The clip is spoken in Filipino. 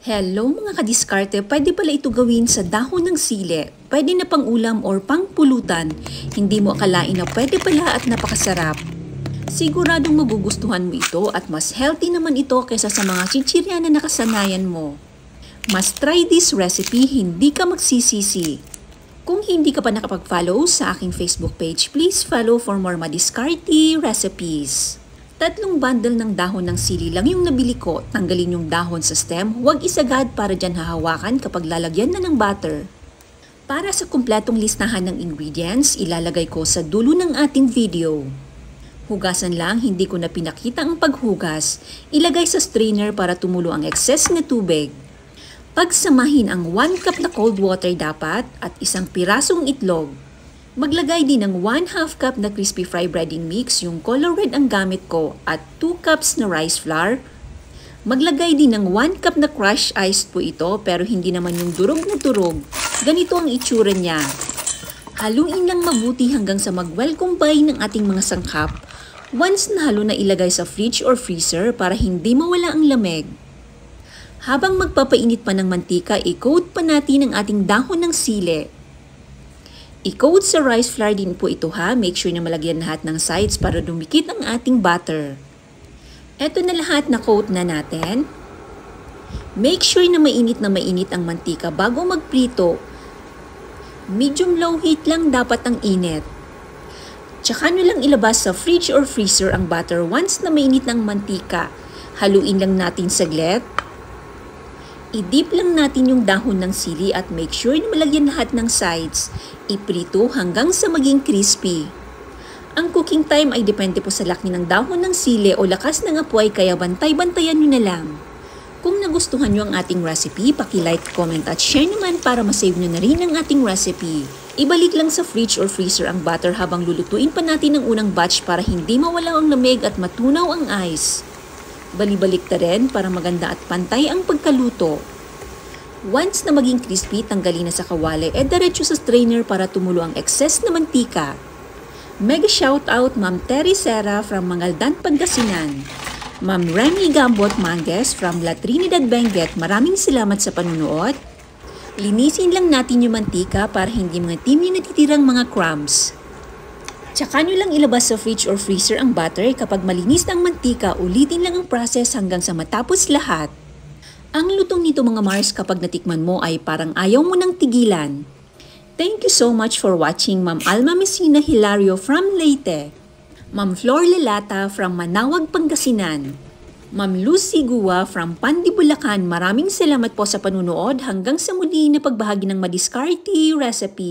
Hello mga kadiskarte, pwede pala ito gawin sa dahon ng sili. Pwede na pang ulam or pang pulutan. Hindi mo akalain na pwede pala at napakasarap. Siguradong magugustuhan mo ito at mas healthy naman ito kaysa sa mga chichirya na nakasanayan mo. Mas try this recipe, hindi ka magsisisi. Kung hindi ka pa nakapag-follow sa aking Facebook page, please follow for more madiskarte recipes. 3 bundle ng dahon ng sili lang yung nabili ko. Tanggalin yung dahon sa stem, huwag isagad para dyan hahawakan kapag lalagyan na ng butter. Para sa kumpletong listahan ng ingredients, ilalagay ko sa dulo ng ating video. Hugasan lang, hindi ko na pinakita ang paghugas. Ilagay sa strainer para tumulo ang excess na tubig. Pagsamahin ang 1 cup na cold water dapat at isang pirasong itlog. Maglagay din ng 1/2 cup na crispy fry breading mix, yung color red ang gamit ko, at 2 cups na rice flour. Maglagay din ng 1 cup na crushed ice po ito, pero hindi naman yung durog na durog. Ganito ang itsura niya. Haluin lang mabuti hanggang sa mag-well combine ng ating mga sangkap. Once na halo na ilagay sa fridge or freezer para hindi mawala ang lamig. Habang magpapainit pa ng mantika, i-coat pa natin ang ating dahon ng sili. I-coat sa rice flour din po ito ha. Make sure na malagyan lahat ng sides para dumikit ang ating butter. Eto na lahat na coat na natin. Make sure na mainit ang mantika bago magprito. Medium low heat lang dapat ang init. Tsaka nyo lang ilabas sa fridge or freezer ang butter once na mainit ng mantika. Haluin lang natin saglit. I-dip lang natin yung dahon ng sili at make sure na malagyan lahat ng sides. Iprito hanggang sa maging crispy. Ang cooking time ay depende po sa laki ng dahon ng sili o lakas ng apoy kaya bantay-bantayan nyo na lang. Kung nagustuhan nyo ang ating recipe, paki-like, comment at share naman para masave nyo na rin ang ating recipe. Ibalik lang sa fridge or freezer ang butter habang lulutuin pa natin ang unang batch para hindi mawala ang lamig at matunaw ang ice. Balibalik ta rin para maganda at pantay ang pagkaluto. Once na maging crispy, tanggalin na sa kawali at diretso sa strainer para tumulo ang excess na mantika. Mega shoutout Ma'am Terry Serra from Mangaldan, Pangasinan. Ma'am Remy Gambot Manges from La Trinidad, Benguet, maraming salamat sa panunood. Linisin lang natin yung mantika para hindi mga timi natitirang mga crumbs. Tsaka nyo lang ilabas sa fridge or freezer ang butter. Kapag malinis na ang mantika, ulitin lang ang process hanggang sa matapos lahat. Ang lutong nito mga Mars kapag natikman mo ay parang ayaw mo nang tigilan. Thank you so much for watching Ma'am Alma Messina Hilario from Leyte, Ma'am Flor Lelata from Manawag, Pangasinan, Ma'am Lucy Gua from Pandi, Bulacan. Maraming salamat po sa panunood hanggang sa muli na pagbahagi ng madiskarte recipe.